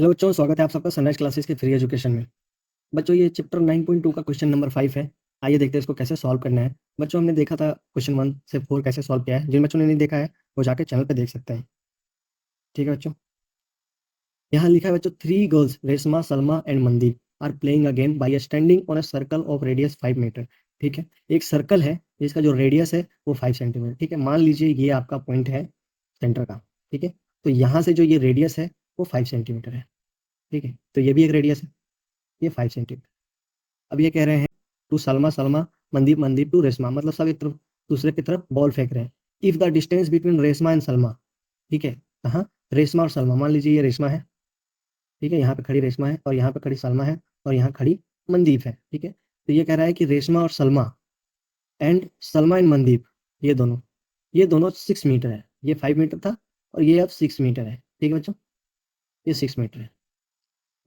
Hello बच्चों, स्वागत है आप सबका सनराइज क्लासेस के फ्री एजुकेशन में। बच्चों, ये चैप्टर 9.2 का क्वेश्चन नंबर 5 है। आइए देखते हैं इसको कैसे सॉल्व करना है। बच्चों, हमने देखा था क्वेश्चन 1 से 4 कैसे सॉल्व किया है। जिन बच्चों ने नहीं देखा है वो जाके चैनल पे देख सकते हैं। ठीक है बच्चों, यहाँ लिखा है बच्चों, 3 girls Reshma, Salma and Mandeep are playing a game by standing on a circle of radius 5 meter. ठीक है, एक सर्कल है जिसका जो रेडियस है वो 5 सेंटीमीटर। ठीक है, मान लीजिए ये आपका पॉइंट है सेंटर का। ठीक है, तो यहाँ से जो ये रेडियस है वो 5 सेंटीमीटर है। ठीक है, तो ये भी एक रेडियस है, ये 5 सेंटीमीटर। अब ये कह रहे हैं टू सलमा सलमा, मनदीप मनदीप टू रेशमा, मतलब सब एक तरफ दूसरे की तरफ बॉल फेंक रहे हैं। If the distance between Reshma and Salma, ठीक है, कहाँ, रेशमा और सलमा, मान लीजिए ये रेशमा है। ठीक है, यहाँ पे खड़ी रेशमा है और यहाँ पे खड़ी सलमा है और यहाँ खड़ी मनदीप है। ठीक है, तो ये कह रहा है कि रेशमा और सलमा एंड सलमा एंड मनदीप, ये दोनों 6 मीटर है। ये 5 मीटर था और ये अब 6 मीटर है। ठीक है बच्चों, ये 6 मीटर है।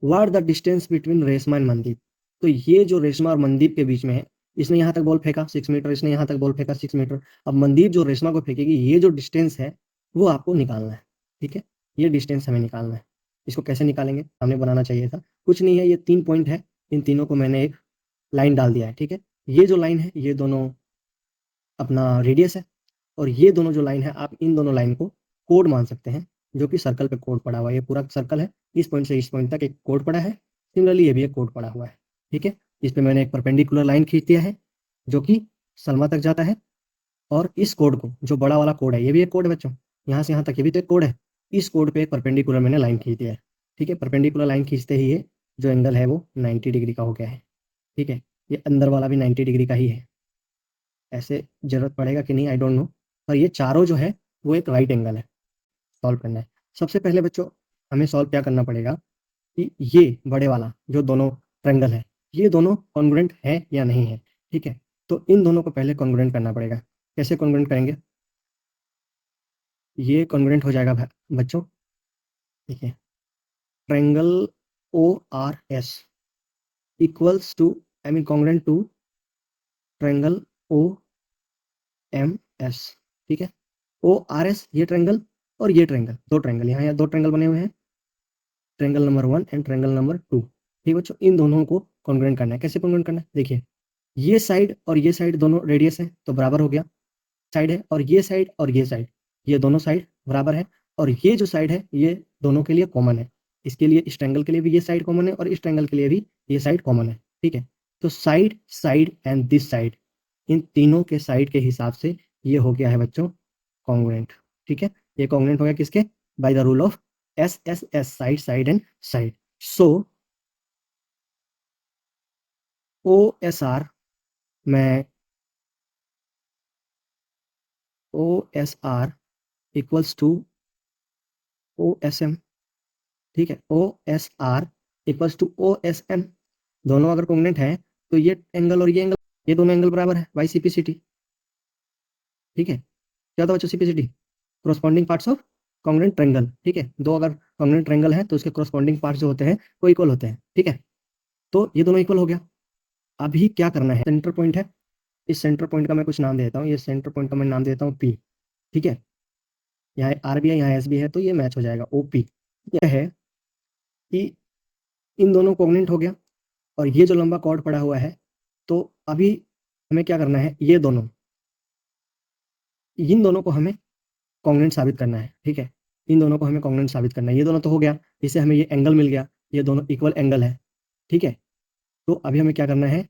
What the distance between Reshma and Mandeep, तो ये जो रेशमा और मनदीप के बीच में है, इसने यहाँ तक बॉल फेंका 6 मीटर, इसने यहाँ तक बॉल फेंका 6 मीटर। अब मनदीप जो रेशमा को फेंकेगी, ये जो डिस्टेंस है वो आपको निकालना है। ठीक है, ये डिस्टेंस हमें निकालना है। इसको कैसे निकालेंगे, हमें बनाना चाहिए था, कुछ नहीं है, ये 3 पॉइंट है, इन तीनों को मैंने एक लाइन डाल दिया है। ठीक है, ये जो लाइन है ये दोनों अपना रेडियस है, और ये दोनों जो लाइन है आप इन दोनों लाइन को कोड मान सकते हैं, जो कि सर्कल पे कोड पड़ा हुआ है। ये पूरा सर्कल है, इस पॉइंट से इस पॉइंट तक एक कोड पड़ा है। सिमिलरली ये भी एक कोड पड़ा हुआ है। ठीक है, इस पे मैंने एक परपेंडिकुलर लाइन खींच दिया है जो कि सलमा तक जाता है, और इस कोड को, जो बड़ा वाला कोड है, ये भी एक कोड है बच्चों, यहाँ से यहाँ तक ये भी तो एक कोड है। इस कोड पे एक परपेंडिकुलर मैंने लाइन खींच दिया है। ठीक है, परपेंडिकुलर लाइन खींचते ही ये जो एंगल है वो 90 डिग्री का हो गया है। ठीक है, ये अंदर वाला भी 90 डिग्री का ही है। ऐसे जरूरत पड़ेगा कि नहीं आई डोंट नो, पर ये चारों जो है वो एक राइट एंगल है। सॉल्व करना है। सबसे पहले बच्चों हमें सॉल्व क्या करना पड़ेगा कि ये बड़े वाला जो दोनों ट्रायंगल है, ये दोनों कॉन्ग्रुएंट है या नहीं है। ठीक है, तो इन दोनों को पहले कॉन्ग्रुएंट करना पड़ेगा। कैसे कॉन्ग्रुएंट करेंगे, ये कॉन्ग्रुएंट हो जाएगा बच्चों। ठीक है, triangle O R S equals to, I mean congruent to triangle O M S. ठीक है, ओ आर एस ये ट्रायंगल और ये ट्रायंगल, दो ट्रायंगल, यहाँ दो ट्रायंगल बने हुए हैं, triangle number 1 and triangle number 2। ठीक बच्चों, इन दोनों को कॉन्ग्रुएंट करना है। कैसे कॉन्ग्रुएंट करना है, देखिए, ये साइड और ये साइड दोनों रेडियस है तो बराबर हो गया, साइड है, और ये साइड, ये दोनों साइड बराबर है, और ये जो साइड है ये दोनों के लिए कॉमन है। इसके लिए, इस ट्रायंगल के लिए भी ये साइड कॉमन है और इस ट्रायंगल के लिए भी ये साइड कॉमन है। ठीक है, तो side side and this side, इन तीनों के साइड के हिसाब से ये हो गया है बच्चों कॉन्ग्रुएंट। ठीक है, ये कॉन्ग्रुएंट हो गया किसके, by the rule of S S S, side side and side. So O S R, मैं O S R equals to O S M. ठीक है, O S R equals to O S M, दोनों अगर congruent है तो ये angle और ये एंगल, ये दोनों एंगल बराबर है बाई सीपीसीटी। ठीक है, क्या था बच्चों CPCT, corresponding parts of congruent triangle. ठीक है, दो अगर कॉन्ग्रुएंट ट्रायंगल है तो उसके कोरोस्पॉन्डिंग पार्ट्स जो होते हैं वो इक्वल होते हैं। ठीक है, तो ये दोनों इक्वल हो गया। अभी क्या करना है, सेंटर पॉइंट है, इस सेंटर पॉइंट का मैं कुछ नाम देता हूँ, ये सेंटर पॉइंट का मैं नाम देता हूँ पी। ठीक है, यहाँ आर भी है, यहाँ एस भी है, तो ये मैच हो जाएगा ओ पी। यह है कि इन दोनों कॉन्ग्रुएंट हो गया, और ये जो लंबा कॉर्ड पड़ा हुआ है, तो अभी हमें क्या करना है, ये दोनों, इन दोनों को हमें कॉन्ग्रुएंट साबित करना है। ठीक है, इन दोनों को हमें कॉन्ग्रुएंट साबित करना है। ये दोनों तो हो गया, इससे हमें ये एंगल मिल गया, ये दोनों इक्वल एंगल है। ठीक है, तो अभी हमें क्या करना है,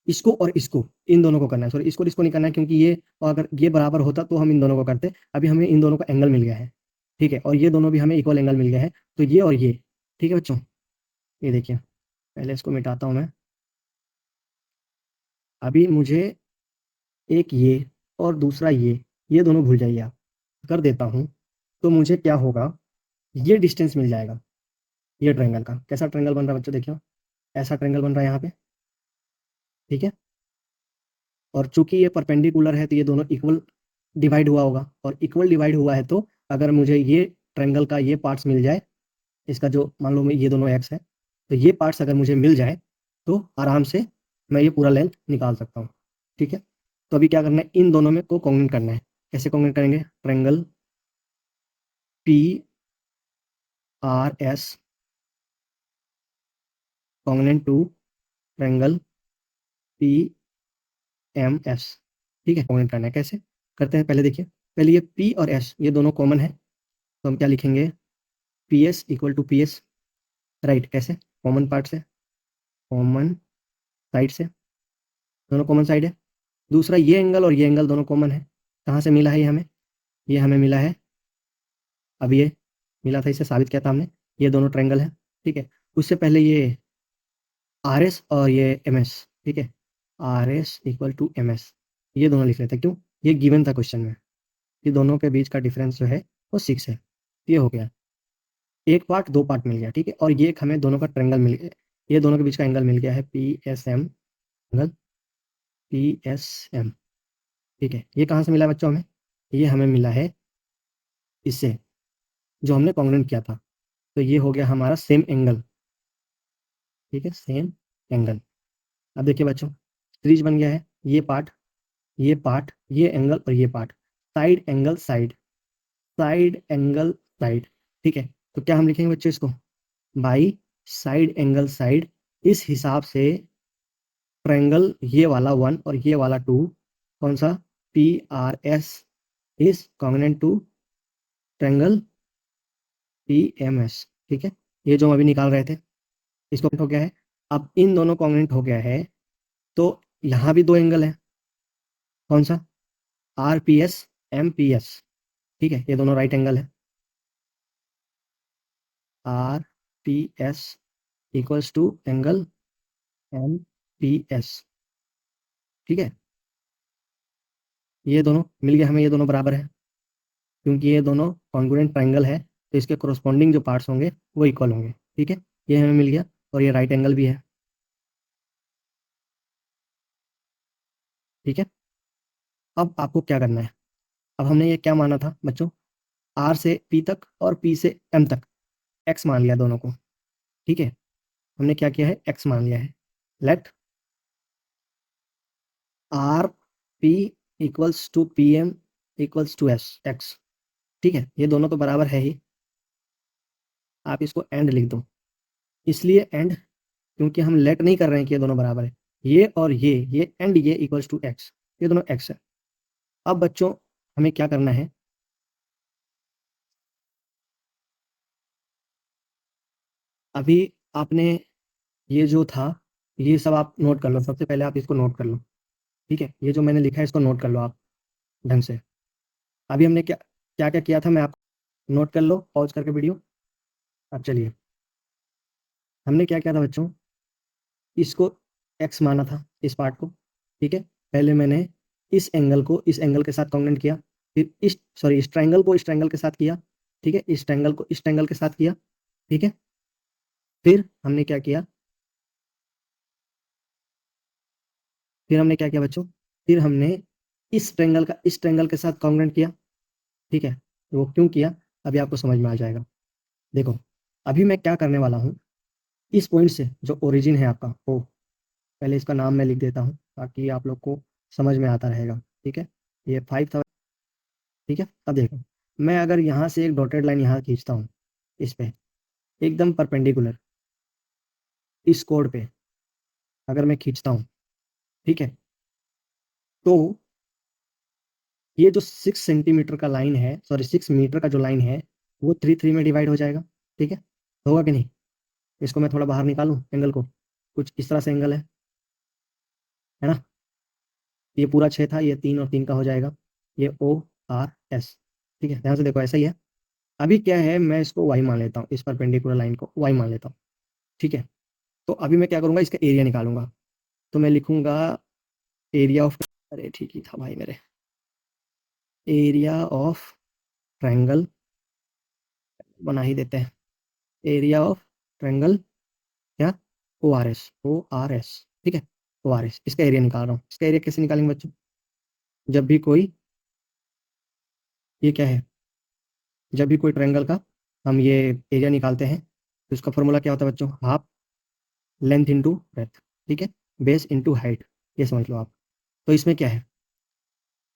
इसको और इसको, इन दोनों को करना है, सॉरी इसको और इसको नहीं करना है, क्योंकि ये, और अगर ये बराबर होता तो हम इन दोनों को करते। अभी हमें इन दोनों का एंगल मिल गया है। ठीक है, और ये दोनों भी हमें इक्वल एंगल मिल गया है, तो ये और ये। ठीक है बच्चों, ये देखिए, पहले इसको मिटाता हूँ मैं। अभी मुझे एक ये और दूसरा ये दोनों भूल जाइए आप, कर देता हूँ, तो मुझे क्या होगा, ये डिस्टेंस मिल जाएगा ये ट्रायंगल का। कैसा ट्रायंगल बन रहा है बच्चों, देखिए, ऐसा ट्रायंगल बन रहा है यहाँ पे। ठीक है, और चूंकि ये परपेंडिकुलर है तो ये दोनों इक्वल डिवाइड हुआ होगा, और इक्वल डिवाइड हुआ है तो अगर मुझे ये ट्रायंगल का ये पार्ट्स मिल जाए, इसका जो, मान लो मैं ये दोनों एक्स है, तो ये पार्ट्स अगर मुझे मिल जाए तो आराम से मैं ये पूरा लेंथ निकाल सकता हूँ। ठीक है, तो अभी क्या करना है, इन दोनों में को कॉन्ग्रुएंट करना है। कैसे कॉन्ग्रुएंट करेंगे, triangle P R S congruent to triangle P M S. ठीक है, कॉन्ग्रुएंट करना है, कैसे करते हैं पहले देखिए। पहले ये पी और एस ये दोनों कॉमन है, तो हम क्या लिखेंगे, P S equal to P S, right. कैसे, कॉमन पार्ट से, कॉमन साइड से, दोनों कॉमन साइड है। दूसरा ये एंगल और ये एंगल दोनों कॉमन है। कहाँ से मिला है ये हमें मिला है, अब ये मिला था, इसे साबित किया था हमने, ये दोनों ट्रायंगल है। ठीक है, उससे पहले ये आर एस और ये एम एस, ठीक है, R S equal to M S, ये दोनों लिख लेते हैं। क्यों, ये गिवन था क्वेश्चन में कि दोनों के बीच का डिफरेंस जो है वो 6 है। ये हो गया एक पार्ट, दो पार्ट मिल गया। ठीक है, और ये एक हमें दोनों का ट्रायंगल मिल गया, ये दोनों के बीच का एंगल मिल गया है P S M, angle P S M. ठीक है, ये कहाँ से मिला बच्चों हमें, ये हमें मिला है इससे, जो हमने कॉन्ग्रुएंट किया था। तो ये हो गया हमारा सेम एंगल। ठीक है, सेम एंगल। अब देखिए बच्चों, सीरीज बन गया है, ये पार्ट, ये पार्ट, ये एंगल और ये part, side angle side, side angle side. ठीक है, तो क्या हम लिखेंगे बच्चों इसको, बाई साइड एंगल साइड। इस हिसाब से ट्रायंगल ये वाला 1 और ये वाला 2, कौन सा, P R S is congruent to triangle P M S. ठीक है, ये जो हम अभी निकाल रहे थे, इसको हो गया है। अब इन दोनों कॉन्ग्रुएंट हो गया है, तो यहाँ भी दो एंगल है, कौन सा, R P S M P S. ठीक है, ये दोनों राइट एंगल है, R P S equals to angle M P S. ठीक है, ये दोनों मिल गया हमें, ये दोनों बराबर है, क्योंकि ये दोनों कॉन्ग्रुएंट ट्रायंगल है, तो इसके कोरोस्पोंडिंग जो पार्ट्स होंगे वो इक्वल होंगे। ठीक है, ये हमें मिल गया, और ये राइट एंगल भी है। ठीक है, अब आपको क्या करना है, अब हमने ये क्या माना था बच्चों, आर से पी तक और पी से एम तक एक्स मान लिया दोनों को। ठीक है, हमने क्या किया है, एक्स मान लिया है। Let R P equals to P M equals to S X. ठीक है, ये दोनों तो बराबर है ही, आप इसको एंड लिख दो। इसलिए एंड, क्योंकि हम लेट नहीं कर रहे हैं कि ये दोनों बराबर है, ये और ये एंड ये इक्वल्स टू एक्स, ये दोनों एक्स है। अब बच्चों हमें क्या करना है, अभी आपने ये जो था, ये सब आप नोट कर लो, सबसे पहले आप इसको नोट कर लो। ठीक है, ये जो मैंने लिखा है इसको नोट कर लो आप ढंग से। अभी हमने क्या क्या क्या किया था, मैं आपको नोट कर लो, पॉज करके वीडियो। अब चलिए, हमने क्या किया था बच्चों, इसको एक्स माना था, इस पार्ट को। ठीक है, पहले मैंने इस एंगल को इस एंगल के साथ कॉन्ग्रुएंट किया, फिर इस ट्रायंगल को इस ट्रायंगल के साथ किया। ठीक है, इस ट्रायंगल को इस ट्रायंगल के साथ किया। ठीक है, फिर हमने क्या किया, फिर हमने क्या किया बच्चों, फिर हमने इस ट्रायंगल का इस ट्रायंगल के साथ कॉन्ग्रुएंट किया। ठीक है, तो वो क्यों किया, अभी आपको समझ में आ जाएगा। देखो, अभी मैं क्या करने वाला हूँ, इस पॉइंट से जो ओरिजिन है आपका, वो पहले इसका नाम मैं लिख देता हूँ ताकि आप लोग को समझ में आता रहेगा। ठीक है, ये 5 था। ठीक है, अब देखो, मैं अगर यहाँ से एक डॉटेड लाइन यहाँ खींचता हूँ, इस पे एकदम परपेंडिकुलर, इस कोड पे अगर मैं खींचता हूँ, ठीक है, तो ये जो 6 सेंटीमीटर का लाइन है, सॉरी 6 मीटर का जो लाइन है, वो 3 में डिवाइड हो जाएगा। ठीक है, होगा कि नहीं, इसको मैं थोड़ा बाहर निकालूं एंगल को, कुछ इस तरह से एंगल है ना, ये पूरा 6 था, ये 3 और 3 का हो जाएगा, ये ओ आर एस। ठीक है, ध्यान से देखो, ऐसा ही है। अभी क्या है, मैं इसको वाई मान लेता हूँ, इस परपेंडिकुलर लाइन को वाई मान लेता हूँ। ठीक है, तो अभी मैं क्या करूँगा, इसका एरिया निकालूंगा। तो मैं लिखूंगा एरिया ऑफ, अरे ठीक ही था भाई मेरे, एरिया ऑफ ट्रायंगल बना ही देते हैं, एरिया ऑफ ट्रायंगल, क्या, ओ आर एस। ठीक है, ओ आर एस, इसका एरिया निकाल रहा हूँ। इसका एरिया कैसे निकालेंगे बच्चों, जब भी कोई, ये क्या है, जब भी कोई ट्रायंगल का हम ये एरिया निकालते हैं, तो उसका फॉर्मूला क्या होता है बच्चों, हाफ लेंथ इंटू ब्रेथ। ठीक है, बेस इंटू हाइट, ये समझ लो आप। तो इसमें क्या है,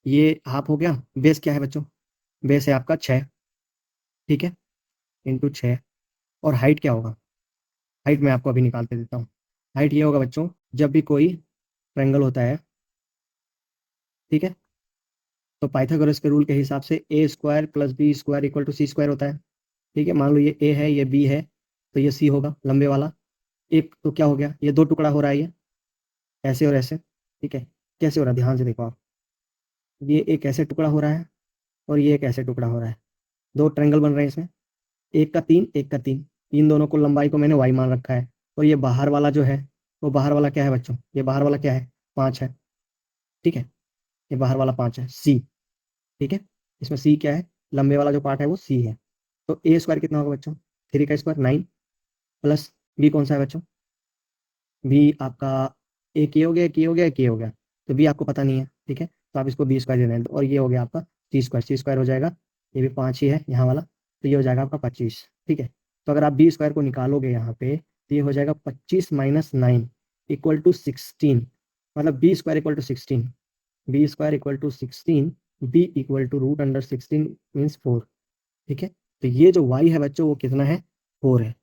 ये हाफ हो गया, बेस क्या है बच्चों, बेस है आपका 6। ठीक है, इंटू 6, और हाइट क्या होगा, हाइट मैं आपको अभी निकाल के देता हूँ। हाइट ये होगा बच्चों, जब भी कोई ट्रायंगल होता है, ठीक है, तो पाइथागोरस के रूल के हिसाब से a square plus b square equal to c square होता है। ठीक है, मान लो ये ए है, ये बी है, तो ये सी होगा लंबे वाला। एक तो क्या हो गया, ये दो टुकड़ा हो रहा है, ये ऐसे और ऐसे। ठीक है, कैसे हो रहा है ध्यान से देखो आप, ये एक ऐसे टुकड़ा हो रहा है और ये एक ऐसे टुकड़ा हो रहा है, दो ट्रायंगल बन रहे हैं इसमें, एक का तीन, एक का तीन। इन दोनों को लंबाई को मैंने वाई मान रखा है। और ये बाहर वाला जो है, वो बाहर वाला क्या है बच्चों, ये बाहर वाला क्या है, 5 है। ठीक है, ये बाहर वाला 5 है, सी। ठीक है, इसमें सी क्या है, लंबे वाला जो पार्ट है वो सी है। तो ए स्क्वायर कितना होगा बच्चों, 3 का स्क्वायर 9, प्लस बी कौन सा है बच्चों, बी आपका एक ये हो गया, एक ये हो गया, एक ये हो गया, तो बी आपको पता नहीं है। ठीक है, तो आप इसको बी स्क्वायर दे दें, और ये हो गया आपका सी स्क्वायर, सी स्क्वायर हो जाएगा, ये भी 5 ही है यहाँ वाला, तो ये हो जाएगा आपका 25। ठीक है, तो अगर आप बी स्क्वायर को निकालोगे यहाँ पे, तो ये हो जाएगा 25 माइनस 9 इक्वल टू 16, मतलब B square equal to 16, B square equal to 16, B equal to root under 16 means 4। ठीक है, तो ये जो वाई है बच्चों वो कितना है, 4 है।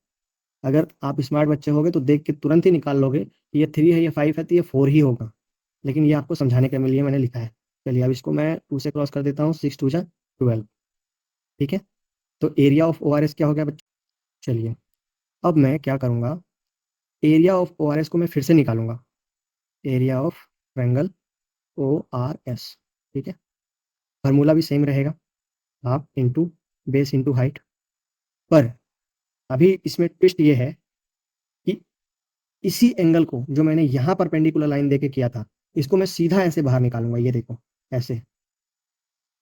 अगर आप स्मार्ट बच्चे होगे तो देख के तुरंत ही निकाल लोगे कि ये 3 है, ये 5 है, तो ये 4 ही होगा, लेकिन ये आपको समझाने के लिए मैंने लिखा है। चलिए अब इसको मैं 2 से क्रॉस कर देता हूँ, 6 2 जा 12। ठीक है, तो area of O R S क्या हो गया बच्चों, चलिए अब मैं क्या करूँगा, area of O R S को मैं फिर से निकालूंगा, area of triangle O R S. ठीक है, फार्मूला भी सेम रहेगा, half into base into height. पर अभी इसमें ट्विस्ट ये है कि इसी एंगल को जो मैंने यहाँ परपेंडिकुलर लाइन देके किया था, इसको मैं सीधा ऐसे बाहर निकालूंगा, ये देखो ऐसे,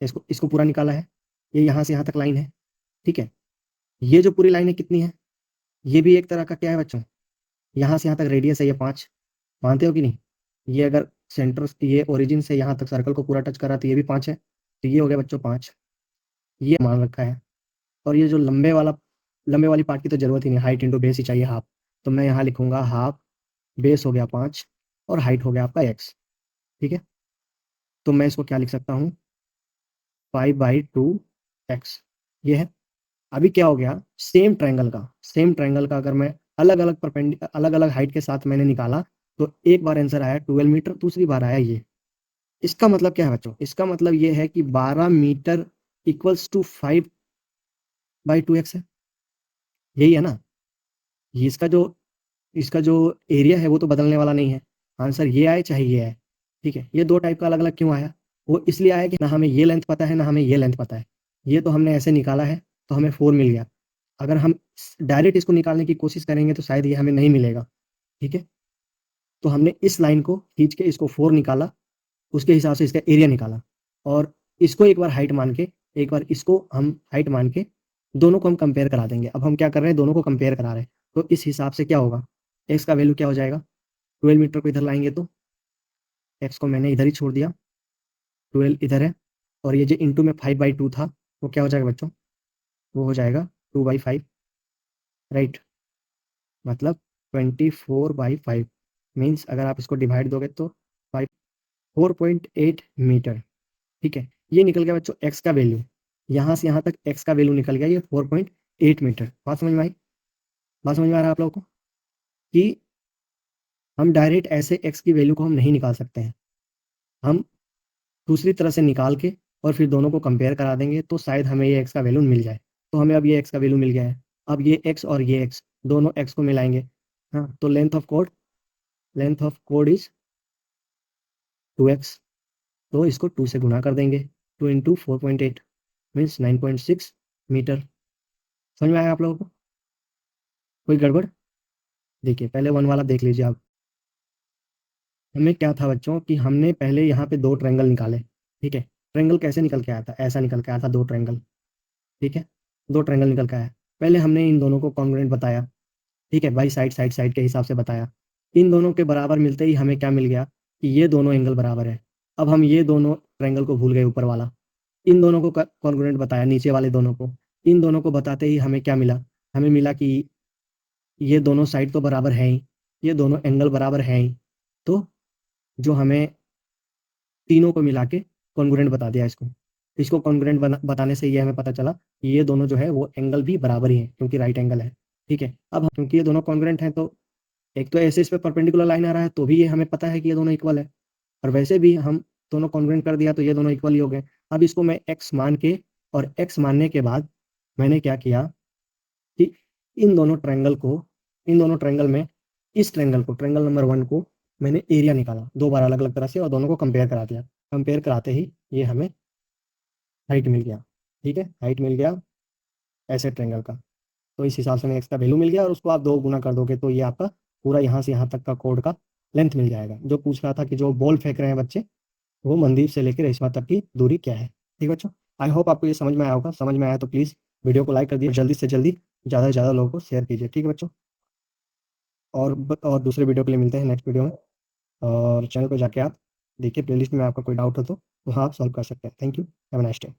इसको इसको पूरा निकाला है, ये यहाँ से यहाँ तक लाइन है। ठीक है, ये जो पूरी लाइन है कितनी है, ये भी एक तरह का क्या है बच्चों, यहाँ से यहाँ तक रेडियस है, ये 5, मानते हो कि नहीं, ये अगर सेंटर, ये ओरिजिन से यहाँ तक सर्कल को पूरा टच करा तो ये भी 5 है, तो ये हो गया बच्चों 5, ये मान रखा है। और ये जो लंबे वाली पार्ट की तो जरूरत ही नहीं, हाइट इंटू बेस ही चाहिए, हाफ, तो मैं यहाँ लिखूंगा हाफ, बेस हो गया 5 और हाइट हो गया आपका एक्स। ठीक है, तो मैं इसको क्या लिख सकता हूँ, 5/2 एक्स, ये है। अभी क्या हो गया, सेम ट्रायंगल का अगर मैं अलग अलग हाइट के साथ मैंने निकाला, तो एक बार आंसर आया 12 मीटर, दूसरी बार आया ये। इसका मतलब क्या है बच्चों, इसका मतलब ये है कि 12 मीटर इक्वल्स टू 5/2 एक्स है, यही है ना। ये इसका जो एरिया है वो तो बदलने वाला नहीं है, आंसर ये आए चाहे ये आए। ठीक है, ये दो टाइप का अलग अलग क्यों आया, वो इसलिए आया कि ना हमें ये लेंथ पता है ना हमें ये लेंथ पता है, ये तो हमने ऐसे निकाला है तो हमें 4 मिल गया। अगर हम डायरेक्ट इसको निकालने की कोशिश करेंगे तो शायद ये हमें नहीं मिलेगा। ठीक है, तो हमने इस लाइन को खींच के इसको 4 निकाला, उसके हिसाब से इसका एरिया निकाला, और इसको एक बार हाइट मान के, एक बार इसको हम हाइट मान के, दोनों को हम कंपेयर करा देंगे। अब हम क्या कर रहे हैं, दोनों को कंपेयर करा रहे हैं, तो इस हिसाब से क्या होगा, एक्स का वैल्यू क्या हो जाएगा, 12 मीटर को इधर लाएंगे तो एक्स को मैंने इधर ही छोड़ दिया, 12 इधर है, और ये जो इंटू में 5/2 था वो क्या हो जाएगा बच्चों, वो हो जाएगा 2/5, राइट, मतलब 24/5 मीन्स अगर आप इसको डिवाइड दोगे तो 4.8 मीटर। ठीक है, ये निकल गया बच्चों एक्स का वैल्यू, यहाँ से यहाँ तक एक्स का वैल्यू निकल गया, ये 4.8 मीटर। बात समझ में आई, बात समझ में आ रहा है आप लोगों को, कि हम डायरेक्ट ऐसे एक्स की वैल्यू को हम नहीं निकाल सकते हैं, हम दूसरी तरह से निकाल के और फिर दोनों को कंपेयर करा देंगे तो शायद हमें ये एक्स का वैल्यू मिल जाए। तो हमें अब ये एक्स का वैल्यू मिल गया है, अब ये एक्स और ये एक्स दोनों एक्स को मिलाएंगे, हाँ, तो length of code is 2x, तो इसको 2 से गुना कर देंगे, 2 इंटू 4.8 मीन्स 9.6 मीटर। समझ में आया आप लोगों को, कोई गड़बड़, देखिए पहले 1 वाला देख लीजिए आप। हमें क्या था बच्चों कि हमने पहले यहाँ पे दो ट्रायंगल निकाले। ठीक है, ट्रायंगल कैसे निकल के आया था, ऐसा निकल के आया था, दो ट्रायंगल। ठीक है, दो ट्रायंगल निकल के आया, पहले हमने इन दोनों को कॉन्ग्रुएंट बताया। ठीक है, बाई साइड के हिसाब से बताया, इन दोनों के बराबर मिलते ही हमें क्या मिल गया कि ये दोनों एंगल बराबर है। अब हम ये दोनों ट्रायंगल को भूल गए, ऊपर वाला, इन दोनों को कॉन्ग्रुएंट बताया, नीचे वाले दोनों को, इन दोनों को बताते ही हमें क्या मिला, हमें मिला कि ये दोनों साइड तो बराबर हैं ही, ये दोनों एंगल बराबर हैं ही, तो जो हमें तीनों को मिला के कॉन्ग्रुएंट बता दिया इसको। इसको कॉन्ग्रुएंट बताने से ये हमें पता चला कि ये दोनों जो है वो एंगल भी बराबर ही है, क्योंकि राइट एंगल है। ठीक है, अब क्योंकि ये दोनों कॉन्ग्रुएंट हैं तो एक तो ऐसे इस पे परपेंडिकुलर लाइन आ रहा है तो भी ये हमें पता है कि ये दोनों इक्वल है, और वैसे भी हम दोनों कॉन्ग्रुएंट कर दिया तो ये दोनों इक्वल ही हो गए। अब इसको मैं x मान के और x मानने के बाद मैंने क्या किया कि इन दोनों ट्रायंगल में इस ट्रायंगल नंबर 1 को मैंने एरिया निकाला 2 बार अलग-अलग तरह से और दोनों को कंपेयर करा दिया। कंपेयर कराते ही ये हमें हाइट मिल गया, ठीक है? हाइट मिल गया ऐसे ट्रायंगल का। तो इस हिसाब से हमें x का वैल्यू मिल गया और उसको आप 2 गुना कर दोगे तो ये आपका पूरा यहाँ से यहाँ तक का कोड का लेंथ मिल जाएगा। जो पूछ रहा था कि जो बॉल फेंक रहे हैं बच्चे, वो मनदीप से लेकर रेशमा तक की दूरी क्या है? ठीक बच्चों, आई होप आपको ये समझ में आया होगा। समझ में आया तो प्लीज़ वीडियो को लाइक कर दिए, जल्दी से जल्दी ज़्यादा से ज़्यादा लोगों को शेयर कीजिए, ठीक है बच्चों? और दूसरे वीडियो के लिए मिलते हैं नेक्स्ट वीडियो में, और चैनल पे जाके आप देखिए, प्लेलिस्ट में आपका कोई डाउट हो तो वहाँ आप सॉल्व कर सकते हैं। Thank you, have a nice day.